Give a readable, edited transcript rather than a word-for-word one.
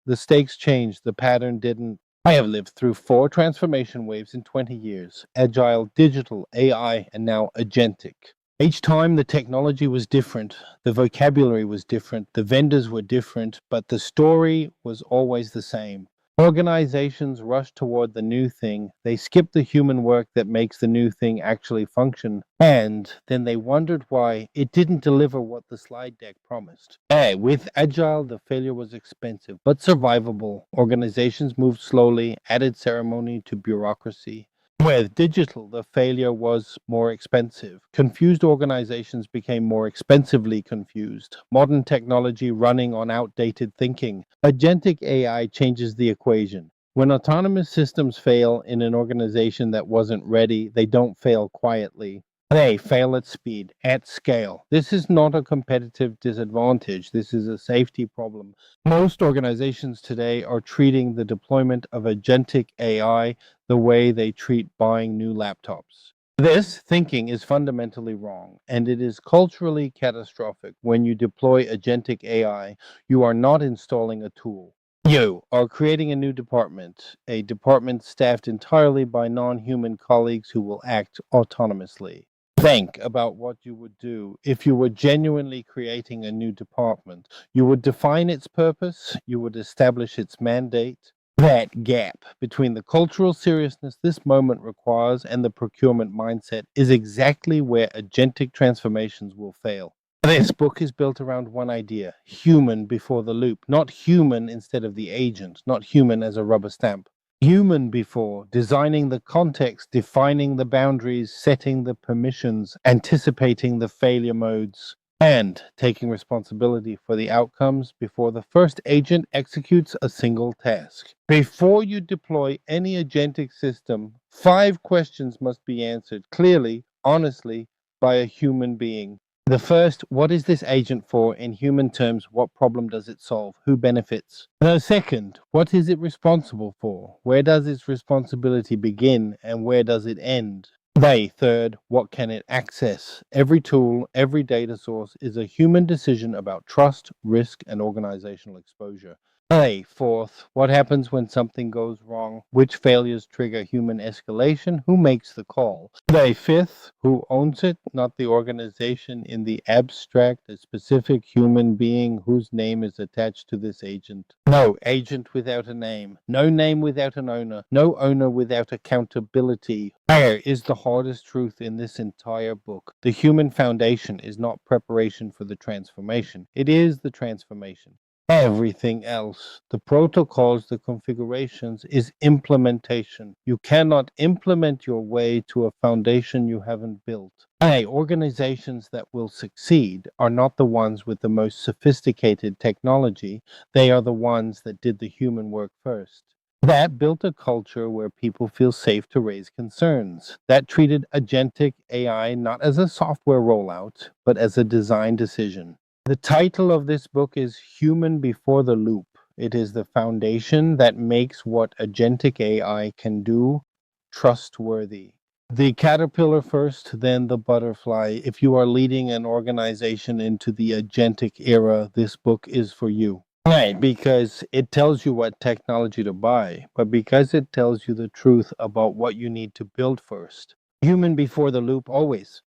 The stakes changed, the pattern didn't. I have lived through 4 transformation waves in 20 years: agile, digital, AI, and now agentic. Each time the technology was different, the vocabulary was different, the vendors were different, but the story was always the same. Organizations rush toward the new thing, they skip the human work that makes the new thing actually function, and then they wondered why it didn't deliver what the slide deck promised. Hey, with Agile, the failure was expensive, but survivable. Organizations moved slowly, added ceremony to bureaucracy. With digital, the failure was more expensive. Confused organizations became more expensively confused. Modern technology running on outdated thinking. Agentic AI changes the equation. When autonomous systems fail in an organization that wasn't ready, they don't fail quietly. They fail at speed, at scale. This is not a competitive disadvantage. This is a safety problem. Most organizations today are treating the deployment of agentic AI the way they treat buying new laptops. This thinking is fundamentally wrong, and it is culturally catastrophic. When you deploy agentic AI, you are not installing a tool. You are creating a a department staffed entirely by non-human colleagues who will act autonomously. Think about what you would do if you were genuinely creating a new department. You would define its purpose, you would establish its mandate. That gap between the cultural seriousness this moment requires and the procurement mindset is exactly where agentic transformations will fail. This book is built around one idea: human before the loop, not human instead of the agent, not human as a rubber stamp. Human before, designing the context, defining the boundaries, setting the permissions, anticipating the failure modes, and taking responsibility for the outcomes before the first agent executes a single task. Before you deploy any agentic system, 5 questions must be answered clearly, honestly, by a human being. The first, what is this agent for? In human terms, what problem does it solve? Who benefits? The second, what is it responsible for? Where does its responsibility begin and where does it end? The third, what can it access? Every tool, every data source is a human decision about trust, risk, and organizational exposure. A fourth, what happens when something goes wrong? Which failures trigger human escalation? Who makes the call? The fifth, who owns it? Not the organization in the abstract, a specific human being whose name is attached to this agent. No agent without a name. No name without an owner. No owner without accountability. Here is the hardest truth in this entire book. The human foundation is not preparation for the transformation. It is the transformation. Everything else, the protocols, the configurations, is implementation. You cannot implement your way to a foundation you haven't built. Organizations that will succeed are not the ones with the most sophisticated technology. They are the ones that did the human work first. That built a culture where people feel safe to raise concerns. That treated agentic AI not as a software rollout, but as a design decision. The title of this book is Human Before the Loop. It is the foundation that makes what agentic AI can do trustworthy. The caterpillar first, then the butterfly. If you are leading an organization into the agentic era, this book is for you. Right, because it tells you what technology to buy, but because it tells you the truth about what you need to build first. Human before the loop always.